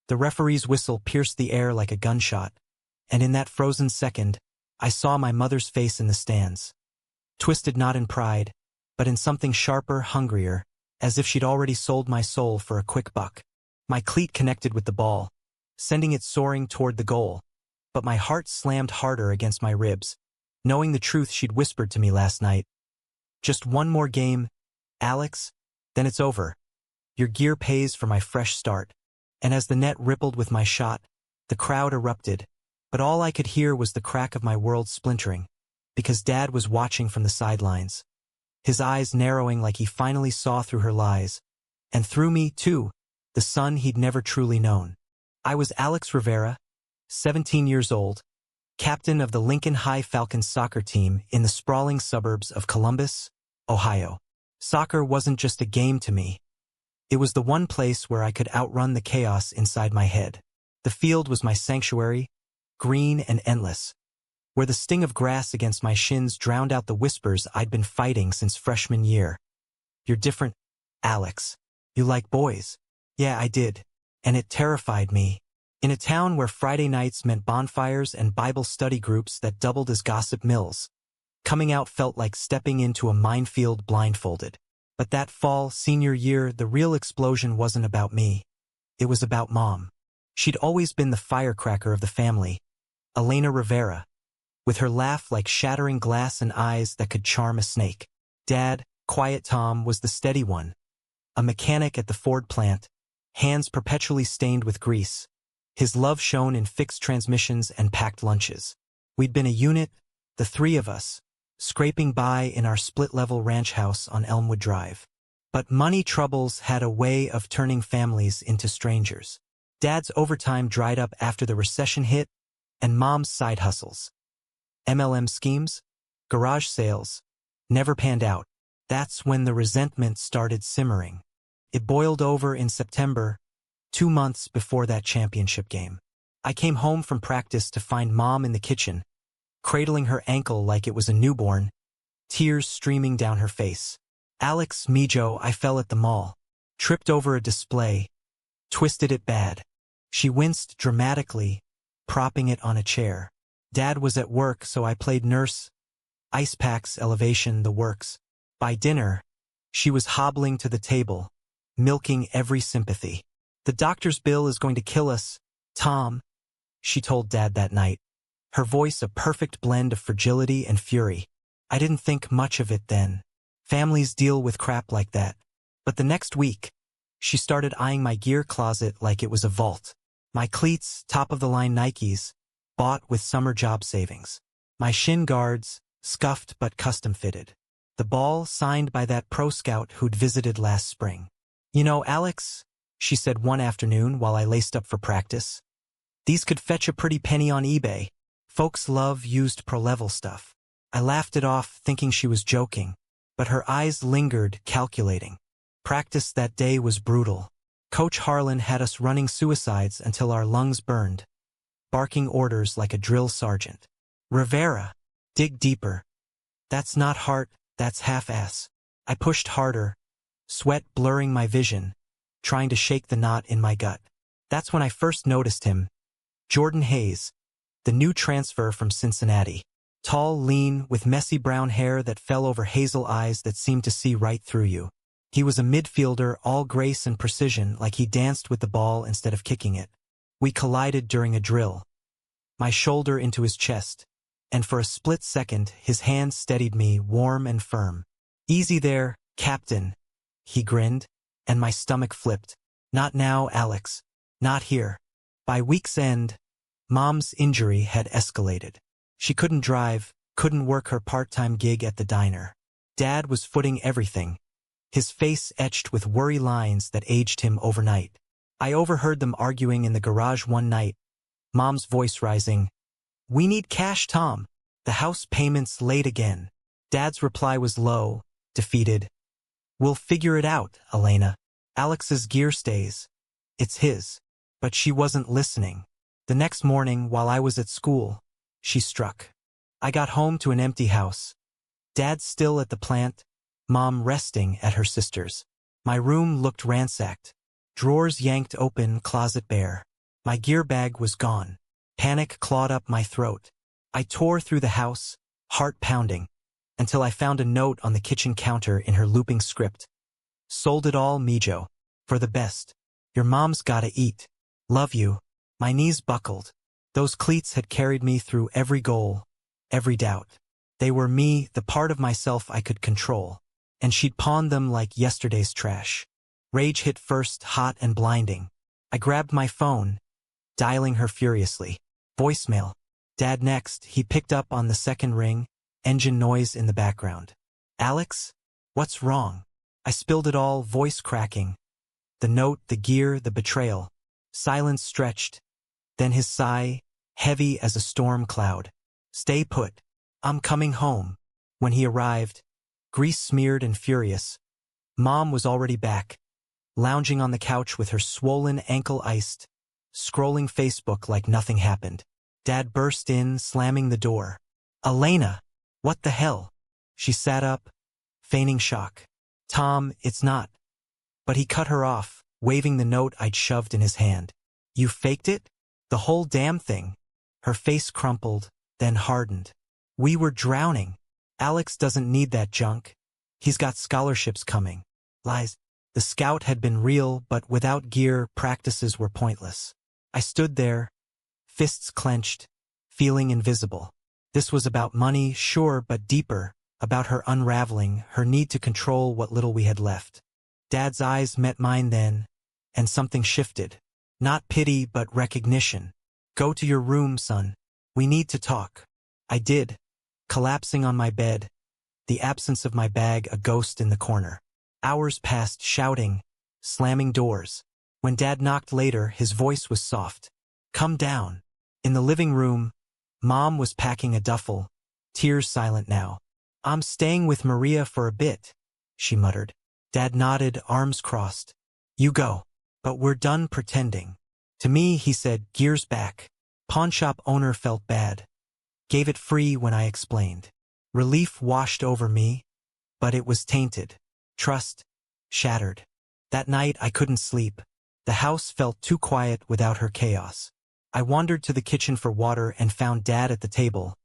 The referee's whistle pierced the air like a gunshot, and in that frozen second, I saw my mother's face in the stands. Twisted not in pride, but in something sharper, hungrier, as if she'd already sold my soul for a quick buck. My cleat connected with the ball, sending it soaring toward the goal, but my heart slammed harder against my ribs, knowing the truth she'd whispered to me last night. Just one more game, Alex, then it's over. Your gear pays for my fresh start. And as the net rippled with my shot, the crowd erupted, but all I could hear was the crack of my world splintering, because Dad was watching from the sidelines, his eyes narrowing like he finally saw through her lies, and through me, too, the son he'd never truly known. I was Alex Rivera, 17 years old, captain of the Lincoln High Falcons soccer team in the sprawling suburbs of Columbus, Ohio. Soccer wasn't just a game to me. It was the one place where I could outrun the chaos inside my head. The field was my sanctuary, green and endless, where the sting of grass against my shins drowned out the whispers I'd been fighting since freshman year. You're different, Alex. You like boys. Yeah, I did. And it terrified me. In a town where Friday nights meant bonfires and Bible study groups that doubled as gossip mills, coming out felt like stepping into a minefield blindfolded. But that fall, senior year, the real explosion wasn't about me. It was about Mom. She'd always been the firecracker of the family, Elena Rivera, with her laugh like shattering glass and eyes that could charm a snake. Dad, quiet Tom, was the steady one, a mechanic at the Ford plant, hands perpetually stained with grease. His love shone in fixed transmissions and packed lunches. We'd been a unit, the three of us, scraping by in our split-level ranch house on Elmwood Drive. But money troubles had a way of turning families into strangers. Dad's overtime dried up after the recession hit, and Mom's side hustles, MLM schemes, garage sales, never panned out. That's when the resentment started simmering. It boiled over in September, 2 months before that championship game. I came home from practice to find Mom in the kitchen, cradling her ankle like it was a newborn, tears streaming down her face. Alex, Mijo, I fell at the mall, tripped over a display, twisted it bad. She winced dramatically, propping it on a chair. Dad was at work, so I played nurse, ice packs, elevation, the works. By dinner, she was hobbling to the table, milking every sympathy. The doctor's bill is going to kill us, Tom, she told Dad that night, her voice a perfect blend of fragility and fury. I didn't think much of it then. Families deal with crap like that. But the next week, she started eyeing my gear closet like it was a vault. My cleats, top-of-the-line Nikes, bought with summer job savings. My shin guards, scuffed but custom-fitted. The ball signed by that pro scout who'd visited last spring. You know, Alex, she said one afternoon while I laced up for practice, these could fetch a pretty penny on eBay. Folks love used pro-level stuff. I laughed it off, thinking she was joking, but her eyes lingered, calculating. Practice that day was brutal. Coach Harlan had us running suicides until our lungs burned, barking orders like a drill sergeant. Rivera, dig deeper. That's not heart, that's half-ass. I pushed harder, sweat blurring my vision, trying to shake the knot in my gut. That's when I first noticed him. Jordan Hayes, the new transfer from Cincinnati. Tall, lean, with messy brown hair that fell over hazel eyes that seemed to see right through you. He was a midfielder, all grace and precision, like he danced with the ball instead of kicking it. We collided during a drill. My shoulder into his chest, and for a split second his hand steadied me, warm and firm. Easy there, Captain, he grinned, and my stomach flipped. Not now, Alex. Not here. By week's end, Mom's injury had escalated. She couldn't drive, couldn't work her part-time gig at the diner. Dad was footing everything, his face etched with worry lines that aged him overnight. I overheard them arguing in the garage one night, Mom's voice rising. We need cash, Tom. The house payment's late again. Dad's reply was low, defeated. We'll figure it out, Elena. Alex's gear stays. It's his. But she wasn't listening. The next morning, while I was at school, she struck. I got home to an empty house. Dad still at the plant, Mom resting at her sister's. My room looked ransacked. Drawers yanked open, closet bare. My gear bag was gone. Panic clawed up my throat. I tore through the house, heart pounding, until I found a note on the kitchen counter in her looping script. Sold it all, Mijo. For the best. Your mom's gotta eat. Love you. My knees buckled. Those cleats had carried me through every goal, every doubt. They were me, the part of myself I could control. And she'd pawned them like yesterday's trash. Rage hit first, hot and blinding. I grabbed my phone, dialing her furiously. Voicemail. Dad next. He picked up on the second ring, engine noise in the background. Alex? What's wrong? I spilled it all, voice cracking. The note, the gear, the betrayal. Silence stretched. Then his sigh, heavy as a storm cloud. Stay put. I'm coming home. When he arrived, grease-smeared and furious, Mom was already back, lounging on the couch with her swollen ankle iced, scrolling Facebook like nothing happened. Dad burst in, slamming the door. Elena! What the hell? She sat up, feigning shock. Tom, it's not. But he cut her off, waving the note I'd shoved in his hand. You faked it? The whole damn thing. Her face crumpled, then hardened. We were drowning. Alex doesn't need that junk. He's got scholarships coming. Lies. The scout had been real, but without gear, practices were pointless. I stood there, fists clenched, feeling invisible. This was about money, sure, but deeper, about her unraveling, her need to control what little we had left. Dad's eyes met mine then, and something shifted. Not pity, but recognition. Go to your room, son. We need to talk. I did, collapsing on my bed, the absence of my bag a ghost in the corner. Hours passed, shouting, slamming doors. When Dad knocked later, his voice was soft. Come down. In the living room, Mom was packing a duffel, tears silent now. I'm staying with Maria for a bit, she muttered. Dad nodded, arms crossed. You go. But we're done pretending. To me, he said, gears back. Pawnshop owner felt bad. Gave it free when I explained. Relief washed over me, but it was tainted. Trust, shattered. That night I couldn't sleep. The house felt too quiet without her chaos. I wandered to the kitchen for water and found Dad at the table,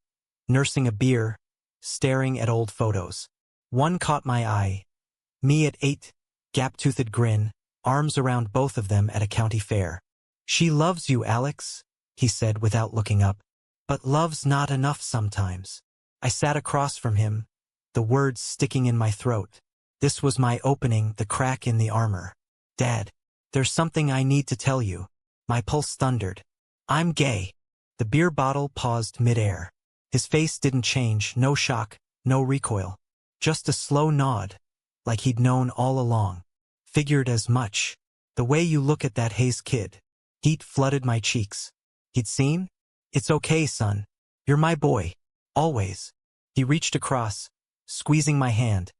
nursing a beer, staring at old photos. One caught my eye. Me at 8, gap-toothed grin, arms around both of them at a county fair. She loves you, Alex, he said without looking up. But love's not enough sometimes. I sat across from him, the words sticking in my throat. This was my opening, the crack in the armor. Dad, there's something I need to tell you. My pulse thundered. I'm gay. The beer bottle paused midair. His face didn't change, no shock, no recoil. Just a slow nod, like he'd known all along. Figured as much. The way you look at that Hayes kid. Heat flooded my cheeks. He'd seen? It's okay, son. You're my boy. Always. He reached across, squeezing my hand.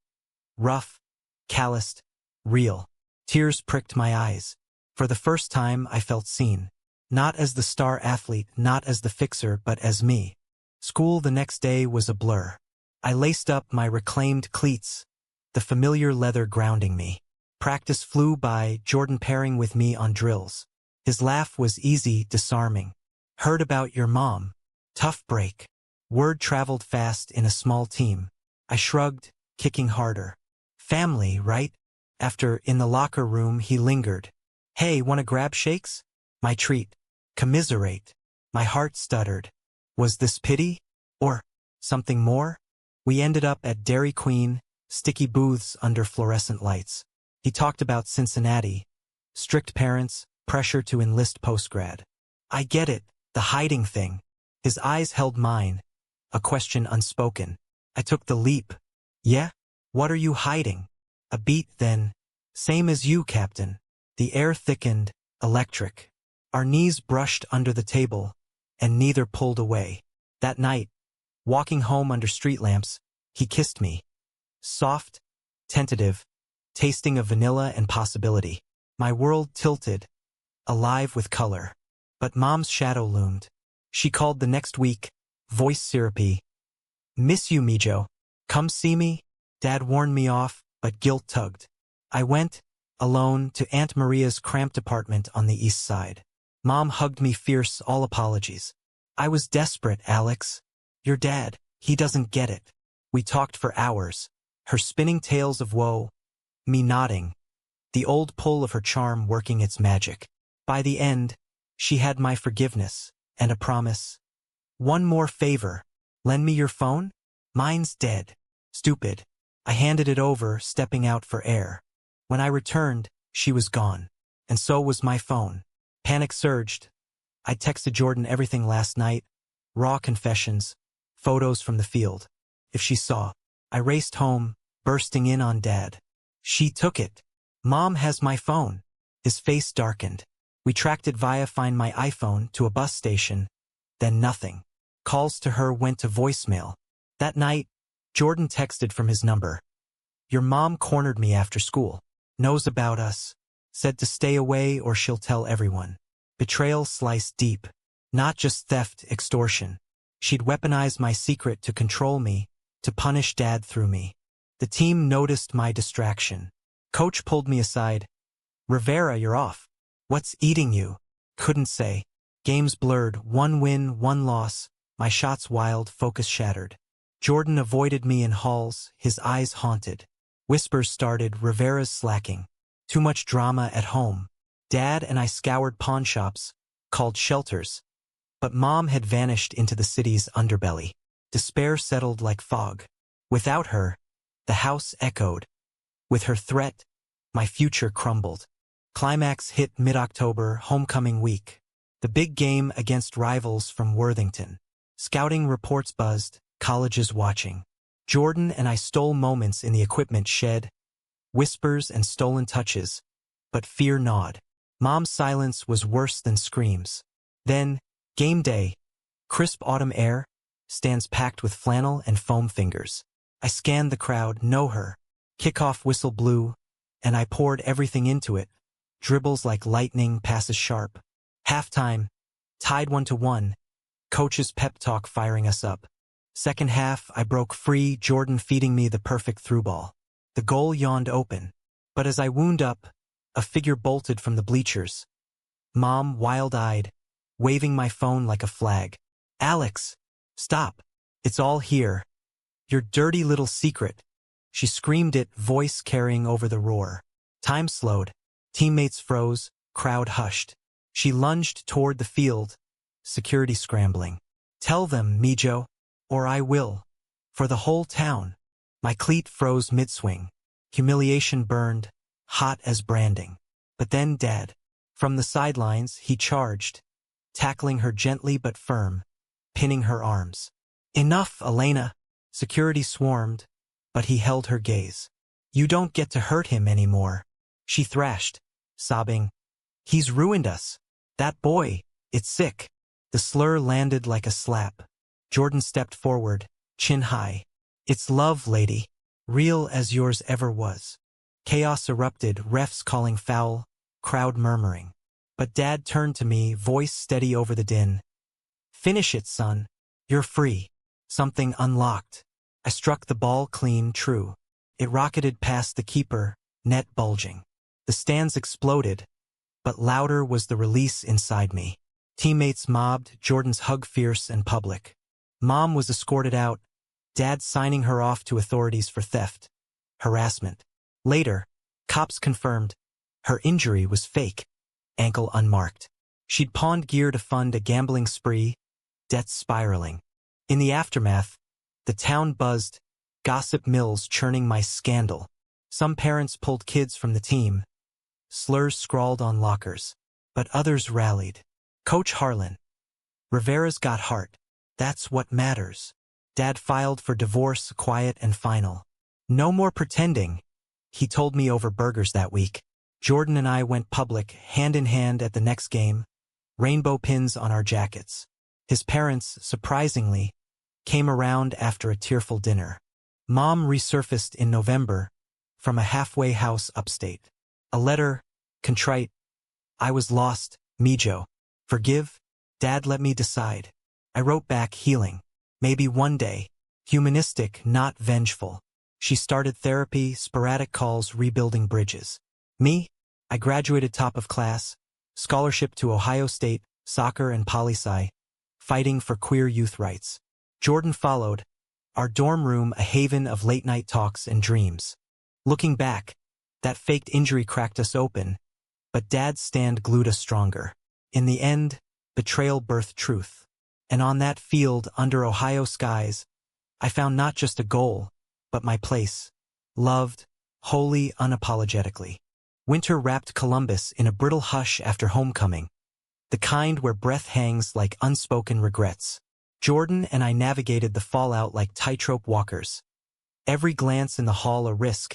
Rough, calloused, real. Tears pricked my eyes. For the first time, I felt seen. Not as the star athlete, not as the fixer, but as me. School the next day was a blur. I laced up my reclaimed cleats, the familiar leather grounding me. Practice flew by, Jordan pairing with me on drills. His laugh was easy, disarming. Heard about your mom. Tough break. Word traveled fast in a small team. I shrugged, kicking harder. Family, right? After, in the locker room, he lingered. Hey, wanna grab shakes? My treat. Commiserate. My heart stuttered. Was this pity? Or something more? We ended up at Dairy Queen, sticky booths under fluorescent lights. He talked about Cincinnati. Strict parents, pressure to enlist postgrad. I get it. The hiding thing. His eyes held mine, a question unspoken. I took the leap. Yeah? What are you hiding? A beat, then. Same as you, Captain. The air thickened, electric. Our knees brushed under the table, and neither pulled away. That night, walking home under street lamps, he kissed me. Soft, tentative, tasting of vanilla and possibility. My world tilted, alive with color. But Mom's shadow loomed. She called the next week, voice syrupy. Miss you, Mijo. Come see me? Dad warned me off, but guilt tugged. I went, alone, to Aunt Maria's cramped apartment on the east side. Mom hugged me fierce, all apologies. I was desperate, Alex. Your dad, he doesn't get it. We talked for hours, her spinning tales of woe, me nodding, the old pull of her charm working its magic. By the end, she had my forgiveness and a promise. One more favor. Lend me your phone? Mine's dead. Stupid. I handed it over, stepping out for air. When I returned, she was gone. And so was my phone. Panic surged. I texted Jordan everything last night, raw confessions, photos from the field. If she saw, I raced home, bursting in on Dad. She took it. Mom has my phone. His face darkened. We tracked it via Find My iPhone to a bus station, then nothing. Calls to her went to voicemail. That night, Jordan texted from his number. Your mom cornered me after school. Knows about us. Said to stay away or she'll tell everyone. Betrayal sliced deep. Not just theft, extortion. She'd weaponized my secret to control me, to punish Dad through me. The team noticed my distraction. Coach pulled me aside. Rivera, you're off. What's eating you? Couldn't say. Games blurred, one win, one loss. My shots wild, focus shattered. Jordan avoided me in halls, his eyes haunted. Whispers started, Rivera's slacking. Too much drama at home. Dad and I scoured pawn shops, called shelters. But Mom had vanished into the city's underbelly. Despair settled like fog. Without her, the house echoed. With her threat, my future crumbled. Climax hit mid-October, homecoming week. The big game against rivals from Worthington. Scouting reports buzzed, colleges watching. Jordan and I stole moments in the equipment shed, whispers and stolen touches, but fear gnawed. Mom's silence was worse than screams. Then, game day, crisp autumn air, stands packed with flannel and foam fingers. I scanned the crowd, know her. Kickoff whistle blew, and I poured everything into it. Dribbles like lightning, passes sharp. Halftime, tied 1-1. Coach's pep talk firing us up. Second half, I broke free, Jordan feeding me the perfect through ball. The goal yawned open. But as I wound up, a figure bolted from the bleachers. Mom, wild-eyed, waving my phone like a flag. Alex, stop. It's all here. Your dirty little secret. She screamed it, voice carrying over the roar. Time slowed. Teammates froze, crowd hushed. She lunged toward the field, security scrambling. Tell them, Mijo, or I will. For the whole town. My cleat froze mid-swing. Humiliation burned, hot as branding. But then Dad. From the sidelines, he charged, tackling her gently but firm, pinning her arms. Enough, Elena. Security swarmed, but he held her gaze. You don't get to hurt him anymore. She thrashed, sobbing. He's ruined us. That boy, it's sick. The slur landed like a slap. Jordan stepped forward, chin high. It's love, lady. Real as yours ever was. Chaos erupted, refs calling foul, crowd murmuring. But Dad turned to me, voice steady over the din. Finish it, son. You're free. Something unlocked. I struck the ball clean, true. It rocketed past the keeper, net bulging. The stands exploded, but louder was the release inside me. Teammates mobbed, Jordan's hug fierce and public. Mom was escorted out, Dad signing her off to authorities for theft, harassment. Later, cops confirmed her injury was fake, ankle unmarked. She'd pawned gear to fund a gambling spree, debts spiraling. In the aftermath, the town buzzed, gossip mills churning my scandal. Some parents pulled kids from the team. Slurs scrawled on lockers, but others rallied. Coach Harlan. Rivera's got heart. That's what matters. Dad filed for divorce, quiet and final. No more pretending, he told me over burgers that week. Jordan and I went public, hand in hand at the next game, rainbow pins on our jackets. His parents, surprisingly, came around after a tearful dinner. Mom resurfaced in November from a halfway house upstate. A letter, contrite. I was lost, Mijo. Forgive? Dad let me decide. I wrote back, healing. Maybe one day. Humanistic, not vengeful. She started therapy, sporadic calls, rebuilding bridges. Me? I graduated top of class, scholarship to Ohio State, soccer and poli-sci, fighting for queer youth rights. Jordan followed, our dorm room a haven of late-night talks and dreams. Looking back, that faked injury cracked us open, but Dad's stand glued us stronger. In the end, betrayal birthed truth. And on that field, under Ohio skies, I found not just a goal, but my place. Loved, wholly unapologetically. Winter wrapped Columbus in a brittle hush after homecoming, the kind where breath hangs like unspoken regrets. Jordan and I navigated the fallout like tightrope walkers. Every glance in the hall a risk,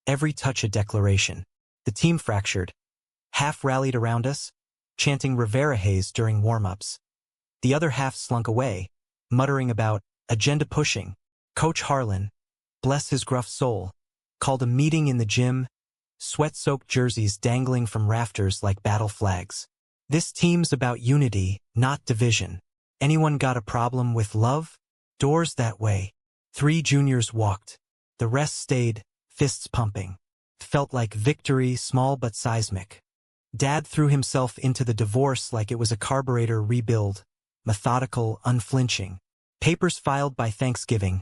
every touch a declaration. The team fractured, half rallied around us, chanting Rivera Hayes during warm-ups. The other half slunk away, muttering about agenda pushing. Coach Harlan, bless his gruff soul, called a meeting in the gym, sweat-soaked jerseys dangling from rafters like battle flags. This team's about unity, not division. Anyone got a problem with love? Doors that way. 3 juniors walked. The rest stayed, fists pumping. Felt like victory, small but seismic. Dad threw himself into the divorce like it was a carburetor rebuild, methodical, unflinching. Papers filed by Thanksgiving.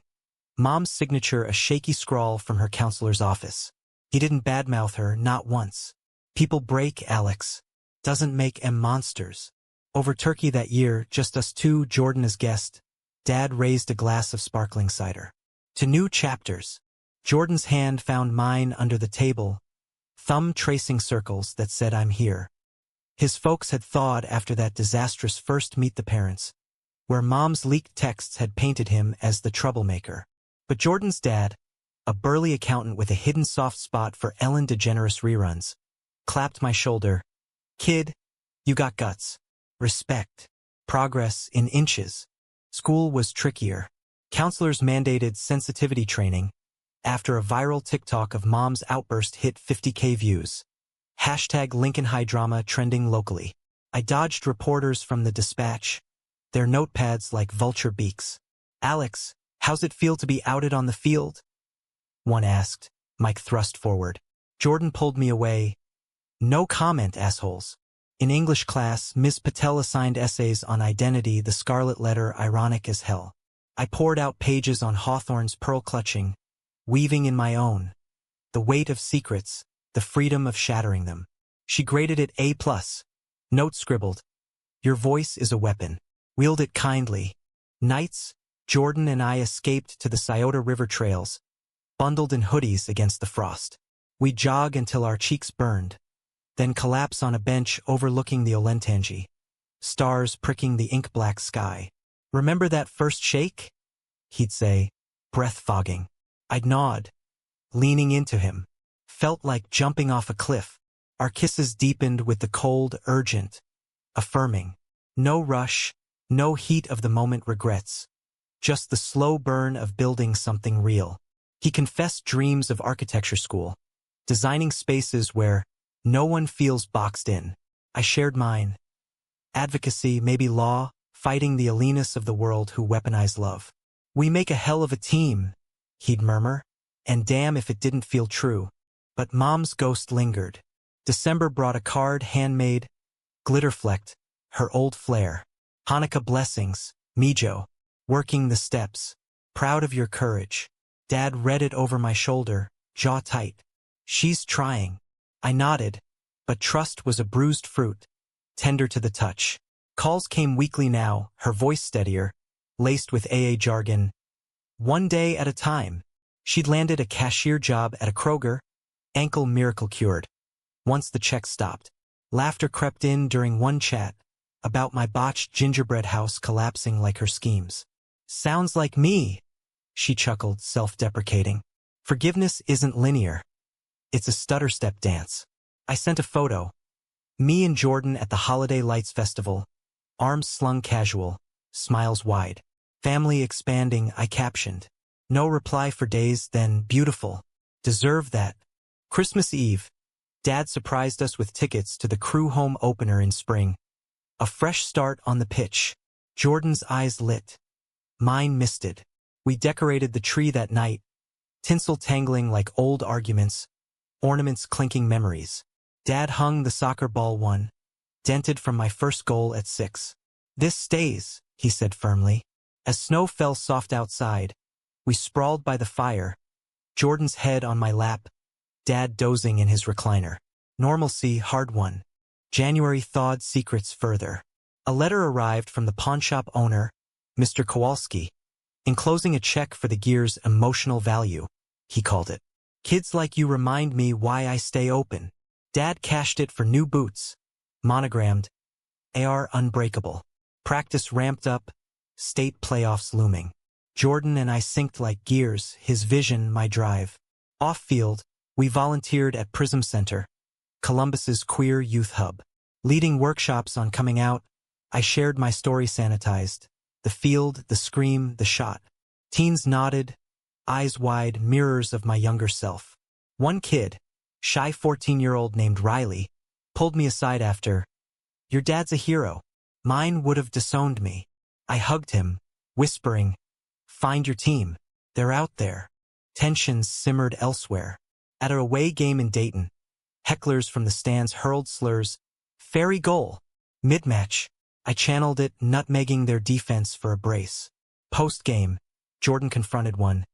Mom's signature a shaky scrawl from her counselor's office. He didn't badmouth her, not once. People break, Alex. Doesn't make 'em monsters. Over turkey that year, just us two, Jordan as guest, Dad raised a glass of sparkling cider. To new chapters. Jordan's hand found mine under the table, thumb tracing circles that said I'm here. His folks had thawed after that disastrous first meet the parents, where Mom's leaked texts had painted him as the troublemaker. But Jordan's dad, a burly accountant with a hidden soft spot for Ellen DeGeneres reruns, clapped my shoulder. Kid, you got guts. Respect. Progress in inches. School was trickier. Counselors mandated sensitivity training. After a viral TikTok of Mom's outburst hit 50K views. Hashtag Lincoln High drama trending locally. I dodged reporters from the Dispatch, their notepads like vulture beaks. Alex, how's it feel to be outed on the field? One asked. Mike thrust forward. Jordan pulled me away. No comment, assholes. In English class, Ms. Patel assigned essays on identity, the scarlet letter, ironic as hell. I poured out pages on Hawthorne's pearl-clutching, weaving in my own. The weight of secrets, the freedom of shattering them. She graded it A+. Note scribbled. Your voice is a weapon. Wield it kindly. Nights, Jordan and I escaped to the Scioto River trails, bundled in hoodies against the frost. We'd jog until our cheeks burned, then collapse on a bench overlooking the Olentangy, stars pricking the ink-black sky. Remember that first shake? He'd say, breath fogging. I'd nod, leaning into him. Felt like jumping off a cliff. Our kisses deepened with the cold, urgent, affirming. No rush, no heat of the moment regrets. Just the slow burn of building something real. He confessed dreams of architecture school, designing spaces where no one feels boxed in. I shared mine. Advocacy, maybe law, fighting the Alinas of the world who weaponize love. We make a hell of a team, he'd murmur, and damn if it didn't feel true. But Mom's ghost lingered. December brought a card handmade, glitter-flecked, her old flair. Hanukkah blessings, Mijo, working the steps. Proud of your courage. Dad read it over my shoulder, jaw tight. She's trying. I nodded, but trust was a bruised fruit, tender to the touch. Calls came weekly now, her voice steadier, laced with AA jargon. One day at a time. She'd landed a cashier job at a Kroger, ankle miracle cured. Once the check stopped, laughter crept in during one chat about my botched gingerbread house collapsing like her schemes. Sounds like me, she chuckled, self-deprecating. Forgiveness isn't linear. It's a stutter-step dance. I sent a photo. Me and Jordan at the Holiday Lights Festival, arms slung casual, smiles wide. Family expanding, I captioned. No reply for days, then beautiful. Deserve that. Christmas Eve, Dad surprised us with tickets to the Crew home opener in spring. A fresh start on the pitch. Jordan's eyes lit. Mine misted. We decorated the tree that night, tinsel tangling like old arguments, ornaments clinking memories. Dad hung the soccer ball one, dented from my first goal at 6. "This stays," he said firmly. As snow fell soft outside, we sprawled by the fire, Jordan's head on my lap, Dad dozing in his recliner. Normalcy hard-won. January thawed secrets further. A letter arrived from the pawnshop owner, Mr. Kowalski, enclosing a check for the gear's emotional value, he called it. "Kids like you remind me why I stay open." Dad cashed it for new boots, monogrammed, AR unbreakable. Practice ramped up, state playoffs looming. Jordan and I synced like gears, his vision, my drive. Off-field, we volunteered at Prism Center, Columbus's queer youth hub. Leading workshops on coming out, I shared my story sanitized. The field, the scream, the shot. Teens nodded, eyes wide, mirrors of my younger self. One kid, shy 14-year-old named Riley, pulled me aside after, "Your dad's a hero. Mine would have disowned me." I hugged him, whispering, "Find your team. They're out there." Tensions simmered elsewhere. At an away game in Dayton, hecklers from the stands hurled slurs, "Fairy goal." Mid-match, I channeled it, nutmegging their defense for a brace. Post-game, Jordan confronted one.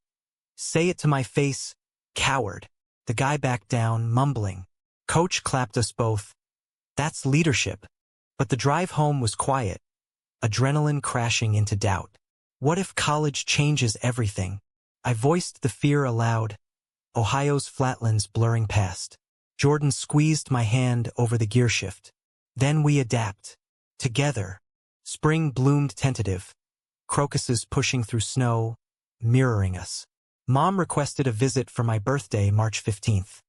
"Say it to my face, coward." The guy backed down, mumbling. Coach clapped us both. That's leadership. But the drive home was quiet, adrenaline crashing into doubt. What if college changes everything? I voiced the fear aloud, Ohio's flatlands blurring past. Jordan squeezed my hand over the gearshift. Then we adapt. Together. Spring bloomed tentative. Crocuses pushing through snow, mirroring us. Mom requested a visit for my birthday, March 15th.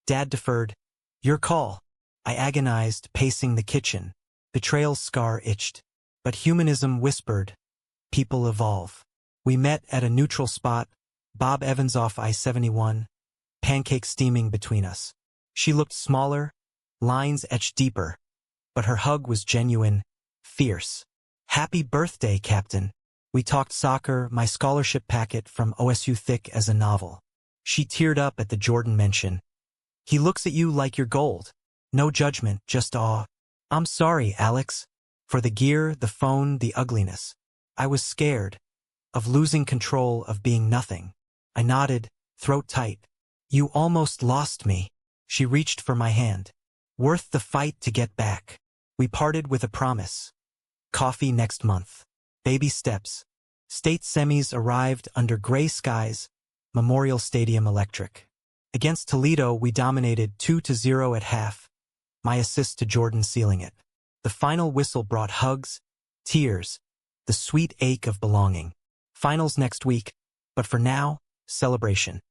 Dad deferred. "Your call." I agonized, pacing the kitchen. Betrayal's scar itched. But humanism whispered, "People evolve." We met at a neutral spot, Bob Evans off I-71, pancakes steaming between us. She looked smaller, lines etched deeper, but her hug was genuine, fierce. "Happy birthday, Captain." We talked soccer, my scholarship packet from OSU thick as a novel. She teared up at the Jordan mention. "He looks at you like you're gold." No judgment, just awe. "I'm sorry, Alex. For the gear, the phone, the ugliness. I was scared. Of losing control, of being nothing." I nodded, throat tight. "You almost lost me." She reached for my hand. "Worth the fight to get back." We parted with a promise. Coffee next month. Baby steps. State semis arrived under gray skies, Memorial Stadium electric. Against Toledo, we dominated 2-0 at half. My assist to Jordan sealing it. The final whistle brought hugs, tears, the sweet ache of belonging. Finals next week, but for now, celebration.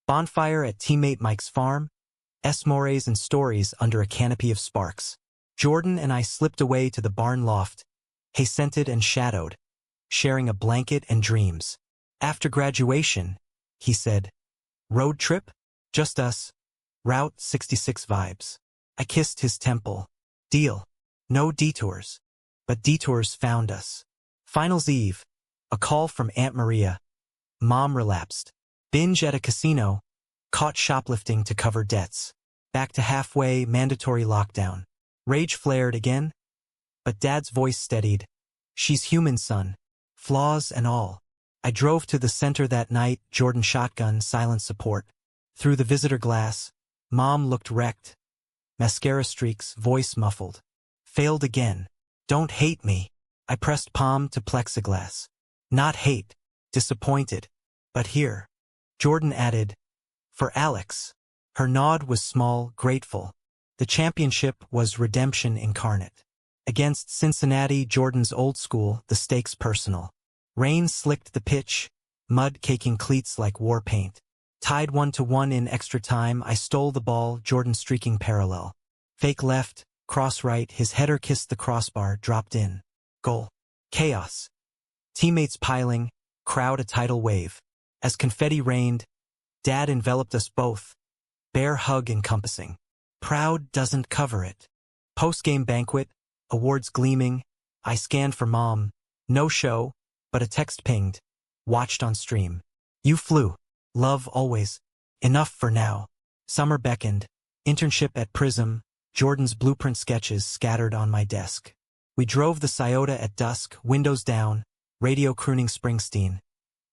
Bonfire at teammate Mike's farm, s'mores and stories under a canopy of sparks. Jordan and I slipped away to the barn loft, hay-scented and shadowed, sharing a blanket and dreams. After graduation, he said, "Road trip? Just us. Route 66 vibes." I kissed his temple. Deal. No detours. But detours found us. Finals Eve. A call from Aunt Maria. Mom relapsed. Binge at a casino. Caught shoplifting to cover debts. Back to halfway, mandatory lockdown. Rage flared again. But Dad's voice steadied. "She's human, son. Flaws and all." I drove to the center that night, Jordan shotgun, silent support. Through the visitor glass, Mom looked wrecked. Mascara streaks, voice muffled. Failed again. "Don't hate me." I pressed palm to plexiglass. Not hate. Disappointed. But here. Jordan added, "For Alex." Her nod was small, grateful. The championship was redemption incarnate. Against Cincinnati, Jordan's old school, the stakes personal. Rain slicked the pitch, mud caking cleats like war paint. Tied 1-1 in extra time, I stole the ball, Jordan streaking parallel. Fake left, cross right, his header kissed the crossbar, dropped in. Goal. Chaos. Teammates piling, crowd a tidal wave. As confetti rained, Dad enveloped us both, bare hug encompassing. Proud doesn't cover it. Post-game banquet, awards gleaming, I scanned for Mom. No show, but a text pinged. Watched on stream. "You flew. Love always. Enough for now." Summer beckoned. Internship at Prism, Jordan's blueprint sketches scattered on my desk. We drove the Toyota at dusk, windows down, radio crooning Springsteen.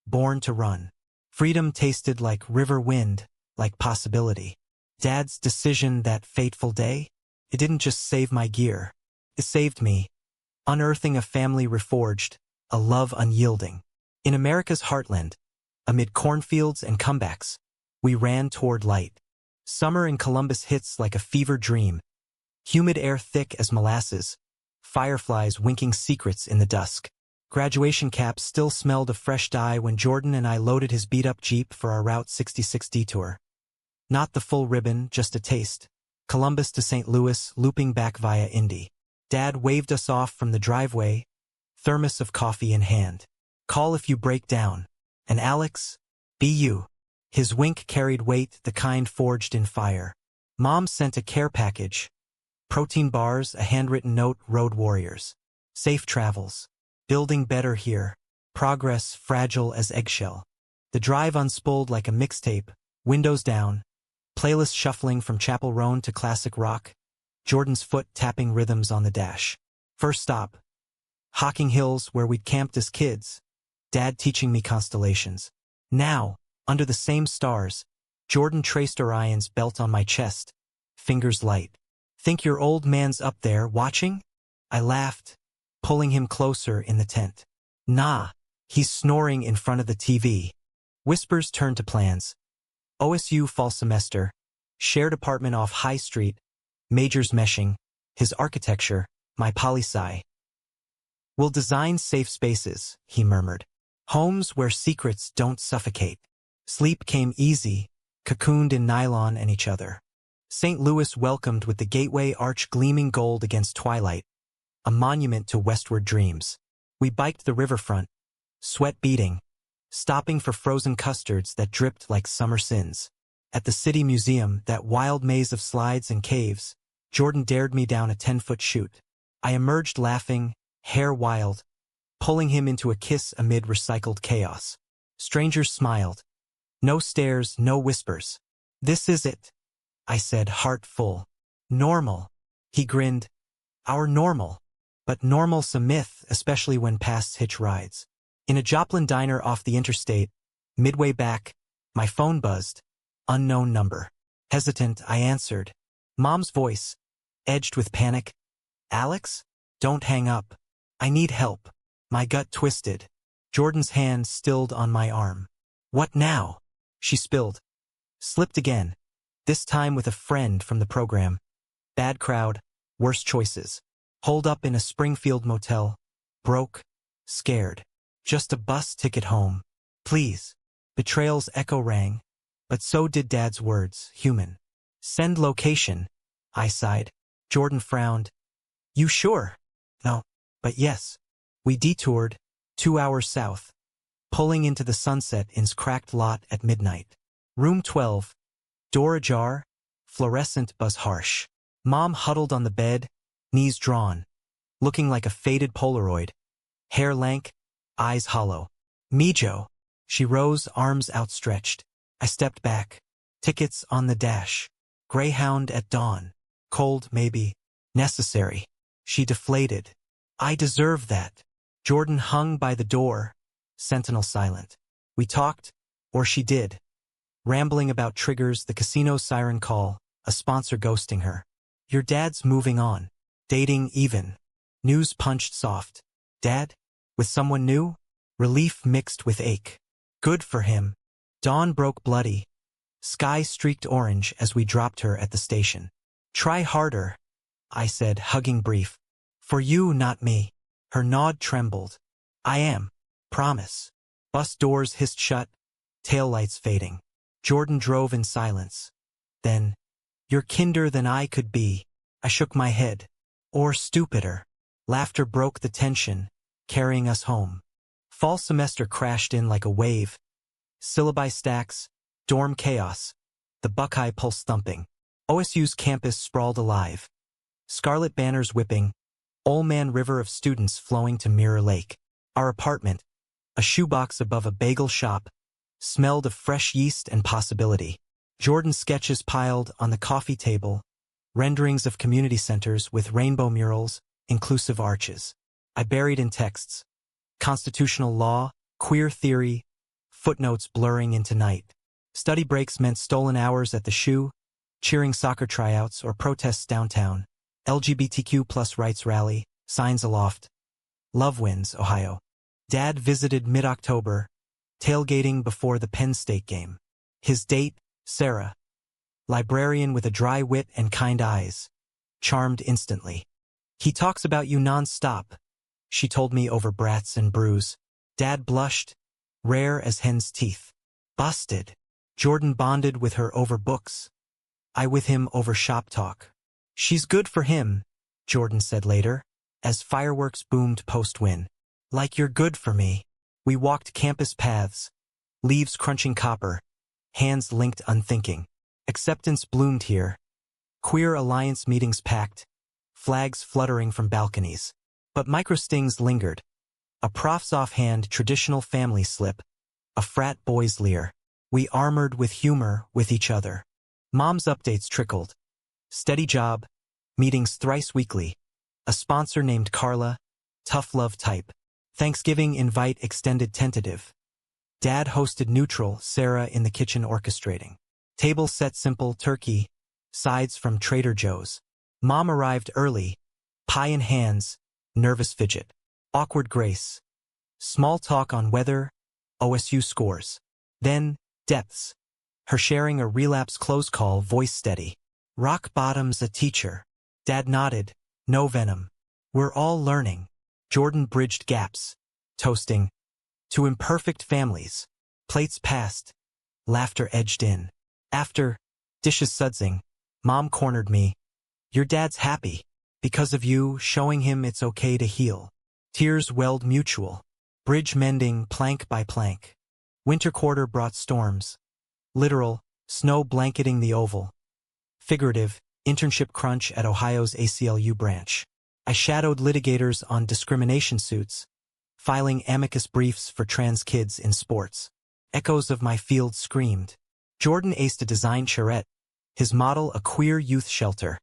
Born to run. Freedom tasted like river wind, like possibility. Dad's decision that fateful day? It didn't just save my gear. It saved me. Unearthing a family reforged, a love unyielding. In America's heartland, amid cornfields and comebacks, we ran toward light. Summer in Columbus hits like a fever dream. Humid air thick as molasses. Fireflies winking secrets in the dusk. Graduation caps still smelled of fresh dye when Jordan and I loaded his beat-up Jeep for our Route 66 detour. Not the full ribbon, just a taste. Columbus to St. Louis, looping back via Indy. Dad waved us off from the driveway, thermos of coffee in hand. Call if you break down. And Alex, be you. His wink carried weight, the kind forged in fire. Mom sent a care package. Protein bars, a handwritten note, road warriors. Safe travels. Building better here. Progress fragile as eggshell. The drive unspooled like a mixtape, windows down. Playlist shuffling from Chapel Roan to classic rock. Jordan's foot tapping rhythms on the dash. First stop. Hocking Hills, where we'd camped as kids. Dad teaching me constellations. Now, under the same stars, Jordan traced Orion's belt on my chest. Fingers light. Think your old man's up there, watching? I laughed, pulling him closer in the tent. Nah, he's snoring in front of the TV. Whispers turned to plans. OSU fall semester. Shared apartment off High Street. Majors meshing. His architecture, my poli-sci. We'll design safe spaces, he murmured. Homes where secrets don't suffocate. Sleep came easy, cocooned in nylon and each other. St. Louis welcomed with the gateway arch gleaming gold against twilight, a monument to westward dreams. We biked the riverfront, sweat beading, stopping for frozen custards that dripped like summer sins. At the City Museum, that wild maze of slides and caves, Jordan dared me down a 10-foot chute. I emerged laughing, hair wild, pulling him into a kiss amid recycled chaos. Strangers smiled. No stares, no whispers. This is it, I said, heart full. Normal. He grinned. Our normal. But normal's a myth, especially when past hitch rides. In a Joplin diner off the interstate, midway back, my phone buzzed. Unknown number. Hesitant, I answered. Mom's voice, edged with panic. Alex? Don't hang up. I need help. My gut twisted. Jordan's hand stilled on my arm. What now? She spilled. Slipped again. This time with a friend from the program. Bad crowd, worse choices. Holed up in a Springfield motel. Broke. Scared. Just a bus ticket home. Please. Betrayal's echo rang. But so did Dad's words, human. Send location. I sighed. Jordan frowned. You sure? No. But yes. We detoured, 2 hours south. Pulling into the Sunset Inn's cracked lot at midnight. Room 12. Door ajar. Fluorescent buzz harsh. Mom huddled on the bed, knees drawn. Looking like a faded Polaroid. Hair lank, eyes hollow. Mijo. She rose, arms outstretched. I stepped back. Tickets on the dash. Greyhound at dawn. Cold, maybe. Necessary. She deflated. I deserve that. Jordan hung by the door, sentinel silent. We talked, or she did. Rambling about triggers, the casino siren call, a sponsor ghosting her. Your dad's moving on. Dating even. News punched soft. Dad? With someone new? Relief mixed with ache. Good for him. Dawn broke bloody. Sky streaked orange as we dropped her at the station. Try harder, I said, hugging brief. For you, not me. Her nod trembled. I am. Promise. Bus doors hissed shut, taillights fading. Jordan drove in silence. Then, you're kinder than I could be. I shook my head. Or stupider. Laughter broke the tension, carrying us home. Fall semester crashed in like a wave. Syllabi stacks, dorm chaos, the Buckeye pulse thumping. OSU's campus sprawled alive. Scarlet banners whipping, Old-Man river of students flowing to Mirror Lake. Our apartment, a shoebox above a bagel shop, smelled of fresh yeast and possibility. Jordan's sketches piled on the coffee table, renderings of community centers with rainbow murals, inclusive arches. I buried in texts, constitutional law, queer theory, footnotes blurring into night. Study breaks meant stolen hours at the shoe, cheering soccer tryouts or protests downtown. LGBTQ plus rights rally, signs aloft. Love wins, Ohio. Dad visited mid-October, tailgating before the Penn State game. His date, Sarah. Librarian with a dry wit and kind eyes. Charmed instantly. He talks about you non-stop, she told me over brats and brews. Dad blushed, rare as hen's teeth. Busted. Jordan bonded with her over books. I with him over shop talk. She's good for him, Jordan said later, as fireworks boomed post-win. Like you're good for me. We walked campus paths, leaves crunching copper, hands linked unthinking. Acceptance bloomed here. Queer alliance meetings packed, flags fluttering from balconies. But microstings lingered. A prof's offhand traditional family slip, a frat boy's leer. We armored with humor with each other. Mom's updates trickled. Steady job, meetings thrice weekly. A sponsor named Carla, tough love type. Thanksgiving invite extended tentative. Dad hosted neutral, Sarah in the kitchen orchestrating. Table set simple, turkey, sides from Trader Joe's. Mom arrived early, pie in hands, nervous fidget. Awkward grace. Small talk on weather, OSU scores. Then, depths. Her sharing a relapse close call, voice steady. Rock bottom's a teacher. Dad nodded, no venom. We're all learning. Jordan bridged gaps, toasting. To imperfect families. Plates passed. Laughter edged in. After, dishes sudsing, Mom cornered me. Your dad's happy. Because of you, showing him it's okay to heal. Tears welled mutual. Bridge mending plank by plank. Winter quarter brought storms. Literal, snow blanketing the oval. Figurative, internship crunch at Ohio's ACLU branch. I shadowed litigators on discrimination suits, filing amicus briefs for trans kids in sports. Echoes of my field screamed. Jordan aced a design charrette, his model a queer youth shelter.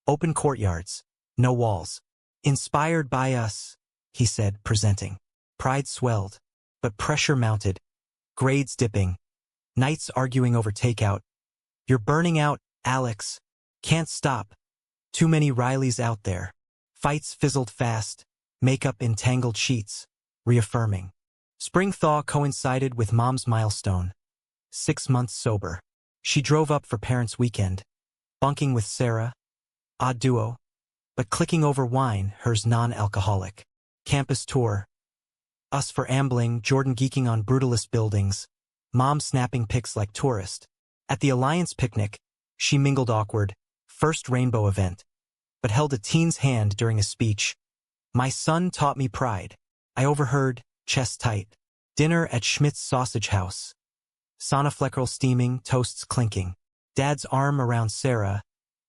Open courtyards, no walls. Inspired by us, he said, presenting. Pride swelled, but pressure mounted. Grades dipping. Nights arguing over takeout. You're burning out, Alex. Can't stop. Too many Rileys out there. Fights fizzled fast. Makeup in tangled sheets. Reaffirming. Spring thaw coincided with Mom's milestone. 6 months sober. She drove up for parents' weekend. Bunking with Sarah. Odd duo. But clicking over wine, hers non-alcoholic. Campus tour. Us for ambling, Jordan geeking on brutalist buildings. Mom snapping pics like tourist. At the Alliance picnic, she mingled awkward. First rainbow event. But held a teen's hand during a speech. My son taught me pride. I overheard, chest tight. Dinner at Schmidt's Sausage House. Sonofleckerl steaming, toasts clinking. Dad's arm around Sarah.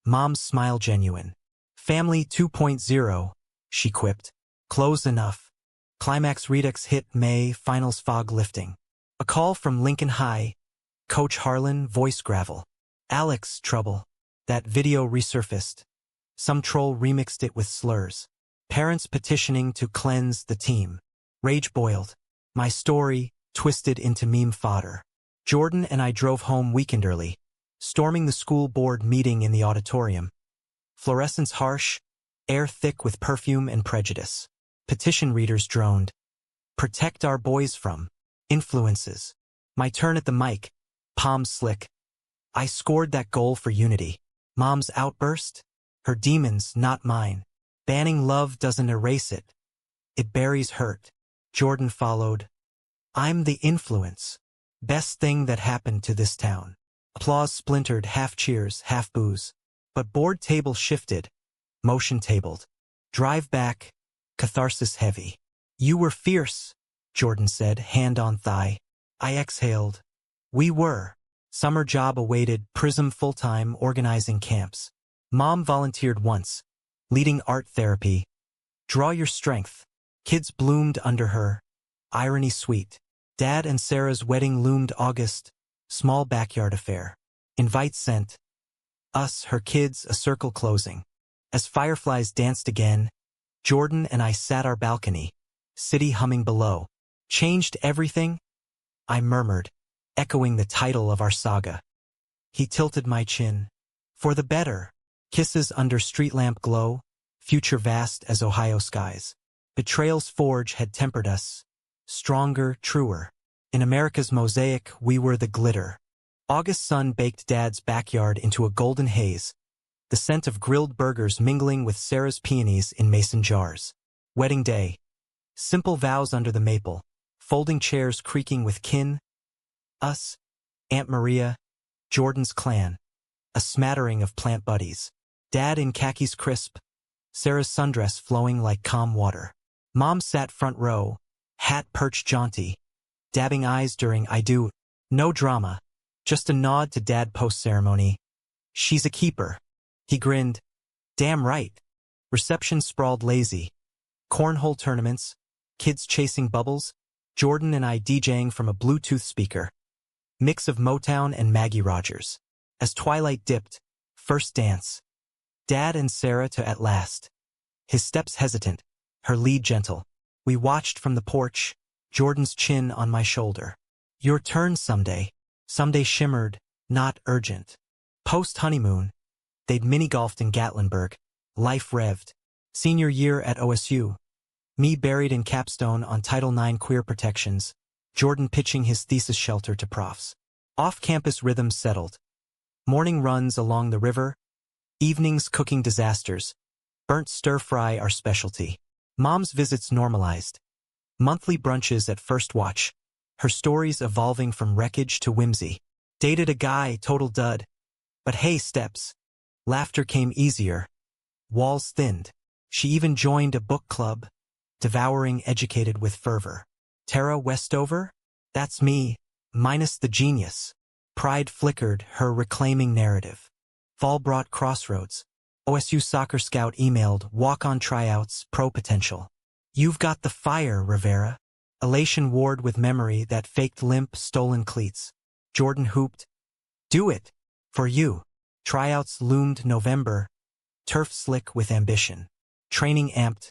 Mom's smile genuine. Family 2.0, she quipped. Close enough. Climax Redux hit May, finals fog lifting. A call from Lincoln High. Coach Harlan, voice gravel. Alex, trouble. That video resurfaced. Some troll remixed it with slurs. Parents petitioning to cleanse the team. Rage boiled. My story, twisted into meme fodder. Jordan and I drove home weekend early, storming the school board meeting in the auditorium. Fluorescence harsh, air thick with perfume and prejudice. Petition readers droned. Protect our boys from influences. My turn at the mic, palms slick. I scored that goal for unity. Mom's outburst? Her demons, not mine. Banning love doesn't erase it. It buries hurt. Jordan followed. I'm the influence. Best thing that happened to this town. Applause splintered, half cheers, half boos. But board table shifted. Motion tabled. Drive back. Catharsis heavy. You were fierce, Jordan said, hand on thigh. I exhaled. We were. Summer job awaited, Prism full-time organizing camps. Mom volunteered once, leading art therapy. Draw your strength. Kids bloomed under her. Irony sweet. Dad and Sarah's wedding loomed August. Small backyard affair. Invite sent. Us, her kids, a circle closing. As fireflies danced again, Jordan and I sat our balcony, city humming below. Changed everything? I murmured, echoing the title of our saga. He tilted my chin. For the better. Kisses under street lamp glow, future vast as Ohio skies. Betrayal's forge had tempered us. Stronger, truer. In America's mosaic, we were the glitter. August sun baked Dad's backyard into a golden haze, the scent of grilled burgers mingling with Sarah's peonies in mason jars. Wedding day. Simple vows under the maple, folding chairs creaking with kin. Us, Aunt Maria, Jordan's clan, a smattering of plant buddies. Dad in khakis crisp, Sarah's sundress flowing like calm water. Mom sat front row, hat perched jaunty, dabbing eyes during I do. No drama, just a nod to Dad post-ceremony. She's a keeper. He grinned. Damn right. Reception sprawled lazy. Cornhole tournaments, kids chasing bubbles, Jordan and I DJing from a Bluetooth speaker. Mix of Motown and Maggie Rogers. As twilight dipped, first dance. Dad and Sarah to at last. His steps hesitant, her lead gentle. We watched from the porch, Jordan's chin on my shoulder. Your turn someday. Someday shimmered, not urgent. Post-honeymoon, they'd mini-golfed in Gatlinburg. Life revved. Senior year at OSU. Me buried in capstone on Title IX queer protections. Jordan pitching his thesis shelter to profs. Off-campus rhythms settled. Morning runs along the river. Evenings cooking disasters. Burnt stir-fry our specialty. Mom's visits normalized. Monthly brunches at First Watch. Her stories evolving from wreckage to whimsy. Dated a guy, total dud. But hey, steps. Laughter came easier. Walls thinned. She even joined a book club. Devouring educated with fervor. Tara Westover? That's me, minus the genius. Pride flickered, her reclaiming narrative. Fall brought crossroads. OSU soccer scout emailed, walk-on tryouts, pro potential. You've got the fire, Rivera. Elation warred with memory that faked limp, stolen cleats. Jordan hooped. Do it. For you. Tryouts loomed November. Turf slick with ambition. Training amped.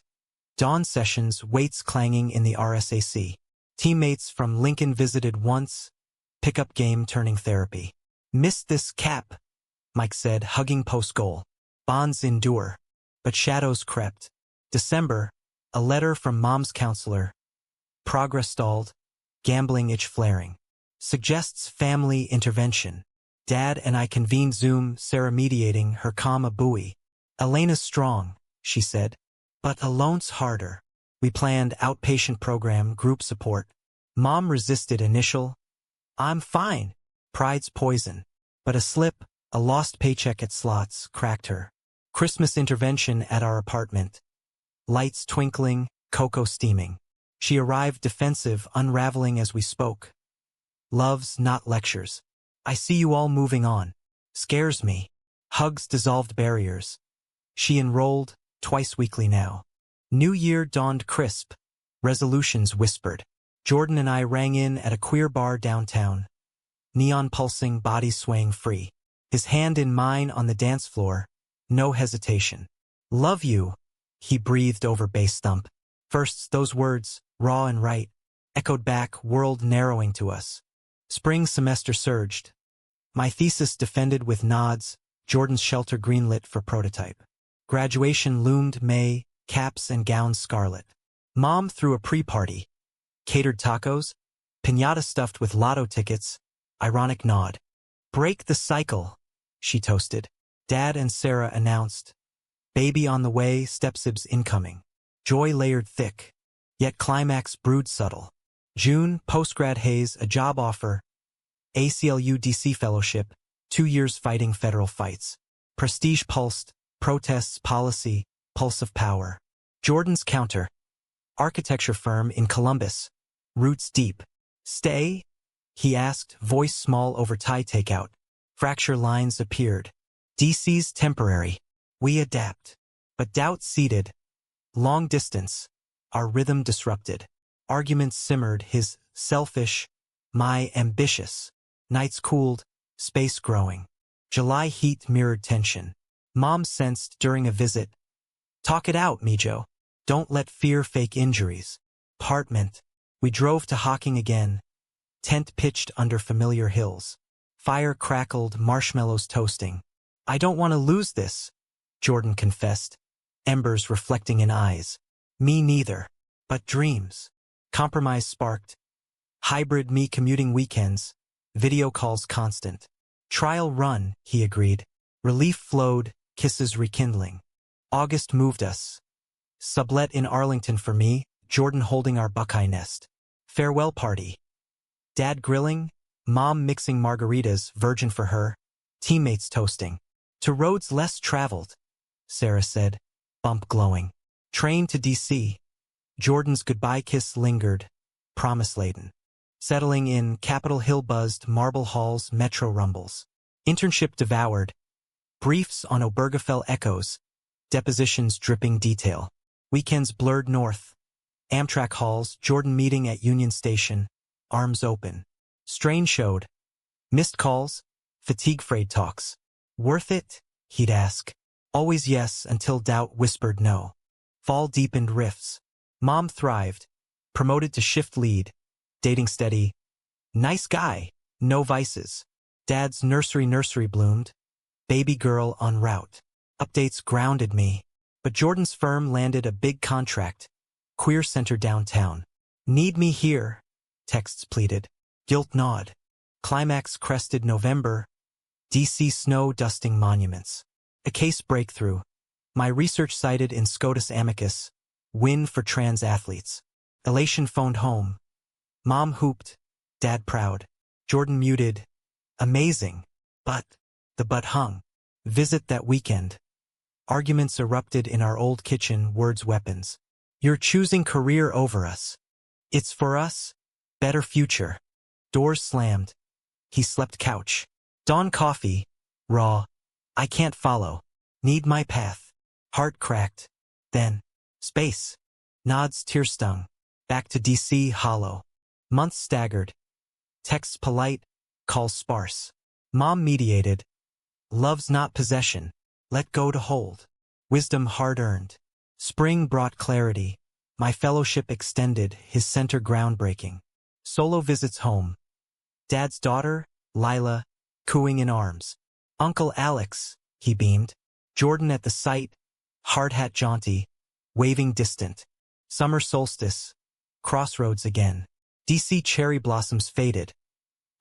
Dawn sessions, weights clanging in the RSAC. Teammates from Lincoln visited once. Pickup game turning therapy. Missed this cap, Mike said, hugging post-goal. Bonds endure. But shadows crept. December, a letter from Mom's counselor. Progress stalled. Gambling itch flaring. Suggests family intervention. Dad and I convened Zoom, Sarah mediating, her calm a buoy. Elena's strong, she said. But alone's harder. We planned outpatient program, group support. Mom resisted initial. I'm fine. Pride's poison. But a slip, a lost paycheck at slots, cracked her. Christmas intervention at our apartment. Lights twinkling, cocoa steaming. She arrived defensive, unraveling as we spoke. Loves, not lectures. I see you all moving on. Scares me. Hugs dissolved barriers. She enrolled, twice weekly now. New year dawned crisp. Resolutions whispered. Jordan and I rang in at a queer bar downtown. Neon pulsing, body swaying free. His hand in mine on the dance floor. No hesitation. Love you, he breathed over bass thump. First, those words, raw and right, echoed back, world narrowing to us. Spring semester surged. My thesis defended with nods, Jordan's shelter greenlit for prototype. Graduation loomed May, caps and gowns scarlet. Mom threw a pre-party. Catered tacos, piñata stuffed with lotto tickets, ironic nod. Break the cycle, she toasted. Dad and Sarah announced. Baby on the way, stepsibs incoming. Joy layered thick, yet climax brewed subtle. June, postgrad haze, a job offer. ACLU DC fellowship, 2 years fighting federal fights. Prestige pulsed, protests, policy, pulse of power. Jordan's counter. Architecture firm in Columbus. Roots deep. Stay? He asked, voice small over tie takeout. Fracture lines appeared. DC's temporary. We adapt. But doubt seeded. Long distance. Our rhythm disrupted. Arguments simmered, his selfish, my ambitious. Nights cooled, space growing. July heat mirrored tension. Mom sensed during a visit. Talk it out, Mijo. Don't let fear fake injuries. Apartment. We drove to Hocking again. Tent pitched under familiar hills. Fire crackled, marshmallows toasting. I don't want to lose this, Jordan confessed, embers reflecting in eyes. Me neither. But dreams. Compromise sparked. Hybrid me commuting weekends. Video calls constant. Trial run, he agreed. Relief flowed, kisses rekindling. August moved us. Sublet in Arlington for me, Jordan holding our Buckeye nest. Farewell party. Dad grilling, Mom mixing margaritas, virgin for her. Teammates toasting. To roads less traveled, Sarah said, bump glowing. Train to D.C. Jordan's goodbye kiss lingered, promise-laden. Settling in, Capitol Hill buzzed, marble halls, metro rumbles. Internship devoured. Briefs on Obergefell echoes. Depositions dripping detail. Weekends blurred north. Amtrak halls, Jordan meeting at Union Station. Arms open. Strain showed. Missed calls. Fatigue-frayed talks. Worth it? He'd ask. Always yes until doubt whispered no. Fall deepened rifts. Mom thrived. Promoted to shift lead. Dating steady. Nice guy. No vices. Dad's nursery bloomed. Baby girl en route. Updates grounded me. But Jordan's firm landed a big contract. Queer center downtown. Need me here, texts pleaded. Guilt gnawed. Climax crested November. DC snow dusting monuments. A case breakthrough. My research cited in SCOTUS amicus. Win for trans athletes. Elation phoned home. Mom hooped. Dad proud. Jordan muted. Amazing. But. The but hung. Visit that weekend. Arguments erupted in our old kitchen, words weapons. You're choosing career over us. It's for us. Better future. Doors slammed. He slept couch. Dawn coffee. Raw. I can't follow. Need my path. Heart cracked. Then. Space. Nods tear stung. Back to DC hollow. Months staggered. Texts polite. Calls sparse. Mom mediated. Love's not possession. Let go to hold. Wisdom hard-earned. Spring brought clarity. My fellowship extended, his center groundbreaking. Solo visits home. Dad's daughter, Lila, cooing in arms. Uncle Alex, he beamed. Jordan at the site, hard hat jaunty, waving distant. Summer solstice. Crossroads again. DC cherry blossoms faded.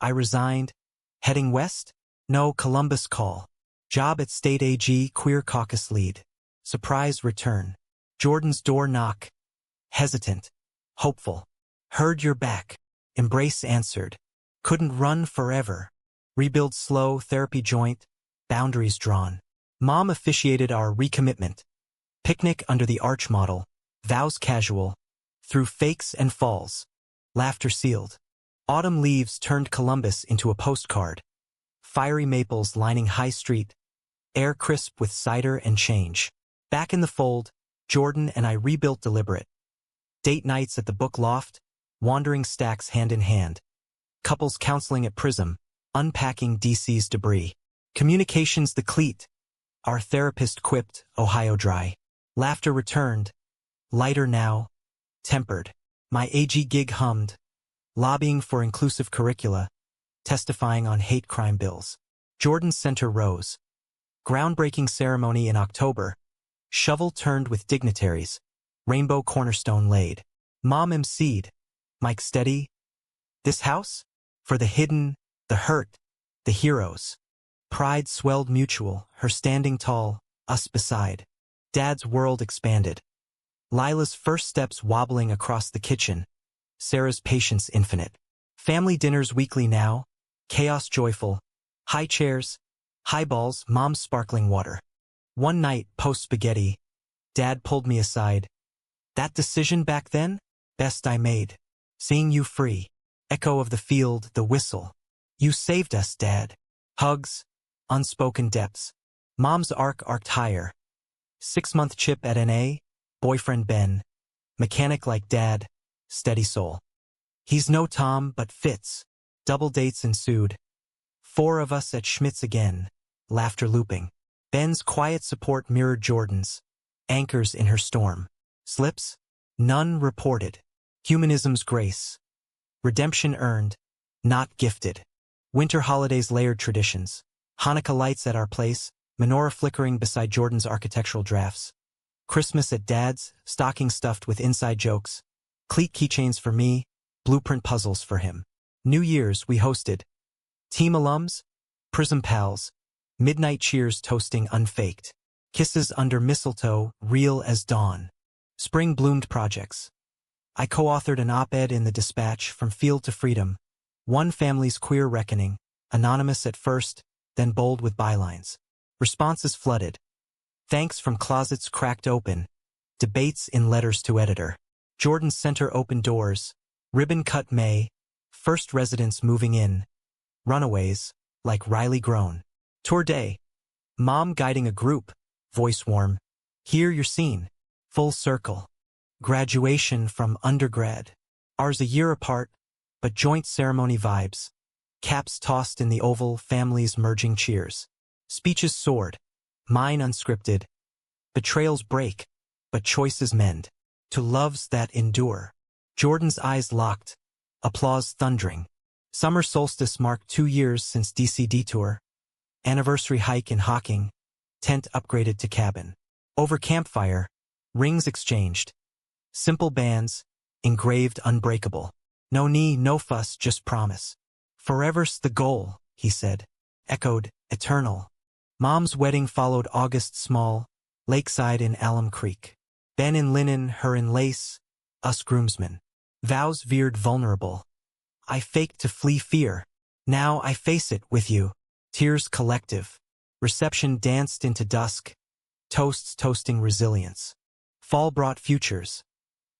I resigned. Heading west? No, Columbus call. Job at State AG, queer caucus lead. Surprise return. Jordan's door knock. Hesitant. Hopeful. Heard you're back. Embrace answered. Couldn't run forever. Rebuild slow, therapy joint. Boundaries drawn. Mom officiated our recommitment. Picnic under the arch model. Vows casual. Through fakes and falls. Laughter sealed. Autumn leaves turned Columbus into a postcard. Fiery maples lining High Street. Air crisp with cider and change. Back in the fold, Jordan and I rebuilt deliberate. Date nights at the book loft, wandering stacks hand in hand. Couples counseling at Prism, unpacking DC's debris. Communications the cleat. Our therapist quipped, Ohio dry. Laughter returned. Lighter now. Tempered. My AG gig hummed. Lobbying for inclusive curricula. Testifying on hate crime bills. Jordan's center rose. Groundbreaking ceremony in October. Shovel turned with dignitaries. Rainbow cornerstone laid. Mom emceed. Mic steady. This house? For the hidden, the hurt, the heroes. Pride swelled mutual, her standing tall, us beside. Dad's world expanded. Lila's first steps wobbling across the kitchen. Sarah's patience infinite. Family dinners weekly now. Chaos joyful. High chairs. Highballs, Mom's sparkling water. One night, post-spaghetti, Dad pulled me aside. That decision back then? Best I made. Seeing you free. Echo of the field, the whistle. You saved us, Dad. Hugs. Unspoken depths. Mom's arc arced higher. 6-month chip at NA. Boyfriend Ben. Mechanic like Dad. Steady soul. He's no Tom, but fits. Double dates ensued. 4 of us at Schmidt's again. laughter looping. Ben's quiet support mirrored Jordan's, anchors in her storm. Slips? None reported. Humanism's grace. Redemption earned, not gifted. Winter holidays layered traditions. Hanukkah lights at our place, menorah flickering beside Jordan's architectural drafts. Christmas at Dad's, stocking stuffed with inside jokes. Cleat keychains for me, blueprint puzzles for him. New Year's we hosted. Team alums? Prism pals. Midnight cheers toasting unfaked. Kisses under mistletoe, real as dawn. Spring bloomed projects. I co-authored an op-ed in the Dispatch, From Field to Freedom. One family's queer reckoning, anonymous at first, then bold with bylines. Responses flooded. Thanks from closets cracked open. Debates in letters to editor. Jordan's center opened doors. Ribbon cut May. First residents moving in. Runaways, like Riley grown. Tour day. Mom guiding a group. Voice warm. Here you're seen. Full circle. Graduation from undergrad. Ours a year apart, but joint ceremony vibes. Caps tossed in the oval, families merging cheers. Speeches soared. Mine unscripted. Betrayals break, but choices mend. To loves that endure. Jordan's eyes locked. Applause thundering. Summer solstice marked 2 years since DC detour. Anniversary hike in Hocking. Tent upgraded to cabin. Over campfire, rings exchanged. Simple bands, engraved unbreakable. No knee, no fuss, just promise. Forever's the goal, he said. Echoed, eternal. Mom's wedding followed August small, lakeside in Alum Creek. Ben in linen, her in lace, us groomsmen. Vows veered vulnerable. I faked to flee fear. Now I face it with you. Tears collective. Reception danced into dusk. Toasts toasting resilience. Fall brought futures.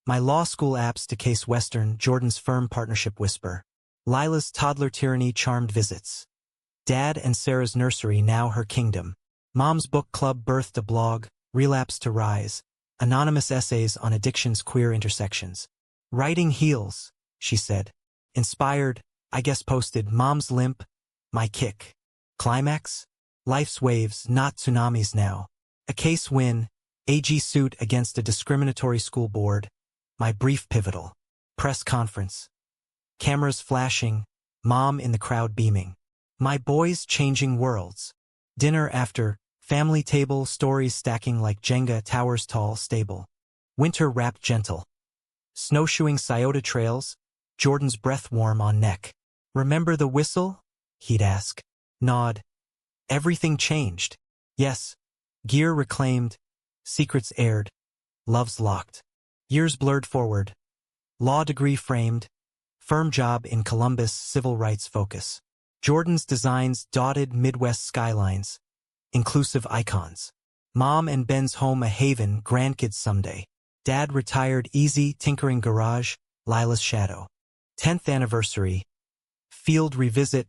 My law school apps to Case Western, Jordan's firm partnership whisper. Lila's toddler tyranny charmed visits. Dad and Sarah's nursery now her kingdom. Mom's book club birthed a blog, Relapse to Rise. Anonymous essays on addiction's queer intersections. Writing heals, she said. Inspired, I guess posted Mom's limp, my kick. Climax? Life's waves, not tsunamis now. A case win, AG suit against a discriminatory school board. My brief pivotal. Press conference. Cameras flashing, Mom in the crowd beaming. My boys changing worlds. Dinner after, family table, stories stacking like Jenga, towers tall, stable. Winter wrapped gentle. Snowshoeing Scioto trails, Jordan's breath warm on neck. Remember the whistle? He'd ask. Nod. Everything changed. Yes. Gear reclaimed. Secrets aired. Loves locked. Years blurred forward. Law degree framed. Firm job in Columbus, civil rights focus. Jordan's designs dotted Midwest skylines. Inclusive icons. Mom and Ben's home a haven, grandkids someday. Dad retired, easy, tinkering garage, Lila's shadow. 10th anniversary. Field revisit,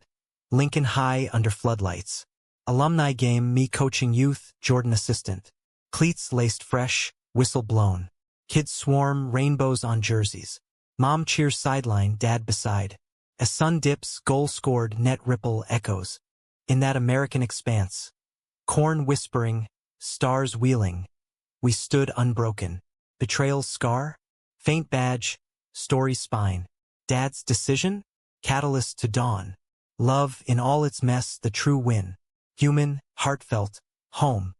Lincoln High under floodlights. Alumni game, me coaching youth, Jordan assistant. Cleats laced fresh, whistle blown. Kids swarm, rainbows on jerseys. Mom cheers sideline, Dad beside. As sun dips, goal scored, net ripple echoes. In that American expanse. Corn whispering, stars wheeling. We stood unbroken. Betrayal's scar? Faint badge, story spine. Dad's decision? Catalyst to dawn. Love in all its mess, the true win. Human, heartfelt, home.